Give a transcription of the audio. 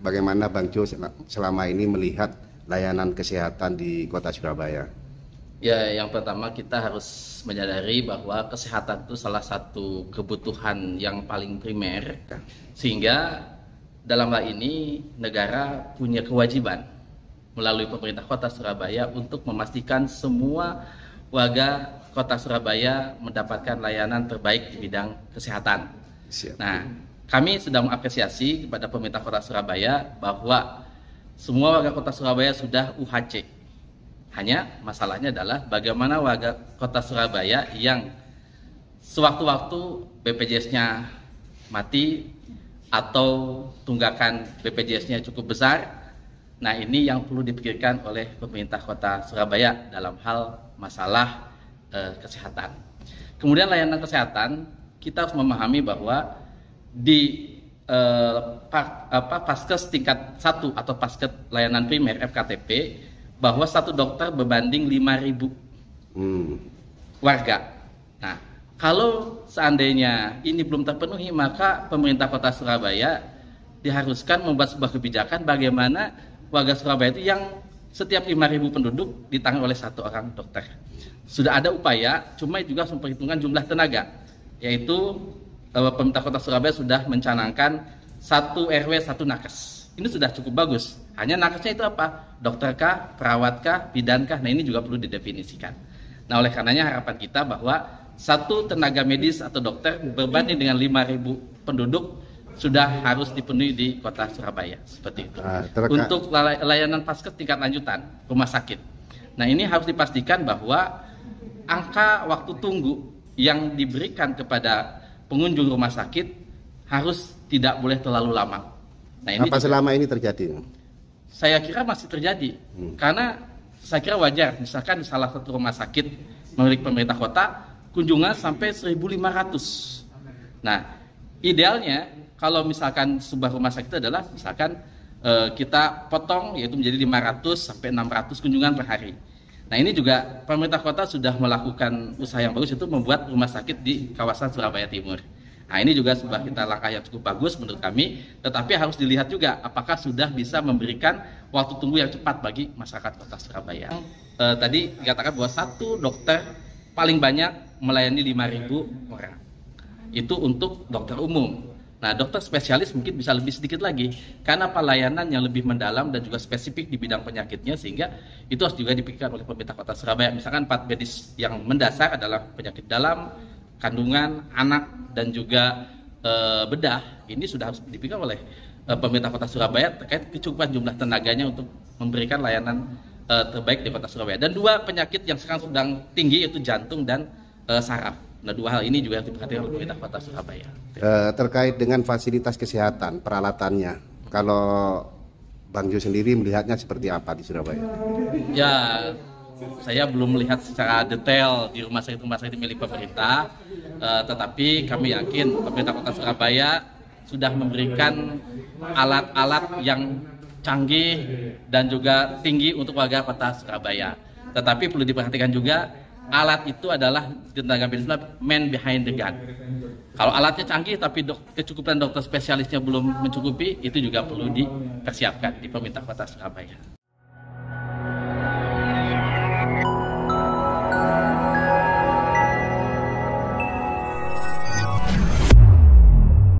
bagaimana Bang Jo selama ini melihat layanan kesehatan di Kota Surabaya? Ya, yang pertama kita harus menyadari bahwa kesehatan itu salah satu kebutuhan yang paling primer, sehingga dalam hal ini negara punya kewajiban melalui pemerintah Kota Surabaya untuk memastikan semua warga Kota Surabaya mendapatkan layanan terbaik di bidang kesehatan. Siap. Nah, kami sudah mengapresiasi kepada pemerintah Kota Surabaya bahwa semua warga Kota Surabaya sudah UHC. Hanya masalahnya adalah bagaimana warga Kota Surabaya yang sewaktu-waktu BPJS-nya mati atau tunggakan BPJS-nya cukup besar. Nah, ini yang perlu dipikirkan oleh pemerintah Kota Surabaya dalam hal masalah kesehatan. Kemudian layanan kesehatan, kita harus memahami bahwa di Paskes tingkat 1 atau Paskes layanan primer FKTP, bahwa satu dokter berbanding 5.000 warga. Nah, kalau seandainya ini belum terpenuhi, maka pemerintah Kota Surabaya diharuskan membuat sebuah kebijakan bagaimana warga Surabaya itu yang setiap 5.000 penduduk ditangani oleh satu orang dokter. Sudah ada upaya, cuma juga harus memperhitungkan jumlah tenaga, yaitu pemerintah Kota Surabaya sudah mencanangkan 1 RW 1 nakes. Ini sudah cukup bagus. Hanya nakesnya itu apa? Dokter kah, perawat kah, bidan kah? Nah, ini juga perlu didefinisikan. Nah, oleh karenanya harapan kita bahwa satu tenaga medis atau dokter berbanding dengan 5.000 penduduk sudah harus dipenuhi di Kota Surabaya. Seperti itu. Untuk layanan Paskes tingkat lanjutan, rumah sakit. Nah, ini harus dipastikan bahwa angka waktu tunggu yang diberikan kepada pengunjung rumah sakit harus tidak boleh terlalu lama. Nah, ini apa selama ini terjadi? Saya kira masih terjadi, karena saya kira wajar, misalkan di salah satu rumah sakit milik pemerintah kota, kunjungan sampai 1.500. Nah, idealnya kalau misalkan sebuah rumah sakit adalah misalkan kita potong, yaitu menjadi 500 sampai 600 kunjungan per hari. Nah, ini juga pemerintah kota sudah melakukan usaha yang bagus, itu membuat rumah sakit di kawasan Surabaya Timur. Nah, ini juga sebuah langkah yang cukup bagus menurut kami, tetapi harus dilihat juga apakah sudah bisa memberikan waktu tunggu yang cepat bagi masyarakat Kota Surabaya. Tadi dikatakan bahwa satu dokter paling banyak melayani 5.000 orang. Itu untuk dokter umum. Nah, dokter spesialis mungkin bisa lebih sedikit lagi, karena pelayanan yang lebih mendalam dan juga spesifik di bidang penyakitnya, sehingga itu harus juga dipikirkan oleh pemerintah Kota Surabaya. Misalkan 4 medis yang mendasar adalah penyakit dalam, kandungan, anak, dan juga bedah. Ini sudah harus dipikirkan oleh pemerintah Kota Surabaya terkait kecukupan jumlah tenaganya untuk memberikan layanan terbaik di Kota Surabaya. Dan 2 penyakit yang sekarang sedang tinggi, yaitu jantung dan saraf. Nah, 2 hal ini juga harus diperhatikan oleh pemerintah Kota Surabaya. Terkait dengan fasilitas kesehatan, peralatannya, kalau Bang Jo sendiri melihatnya seperti apa di Surabaya? Ya, saya belum melihat secara detail di rumah sakit milik pemerintah, tetapi kami yakin pemerintah Kota Surabaya sudah memberikan alat-alat yang canggih dan juga tinggi untuk warga Kota Surabaya. Tetapi perlu diperhatikan juga, alat itu adalah tenaga medis man behind the gun. Kalau alatnya canggih tapi kecukupan dokter spesialisnya belum mencukupi, itu juga perlu dipersiapkan di pemerintah Kota Surabaya.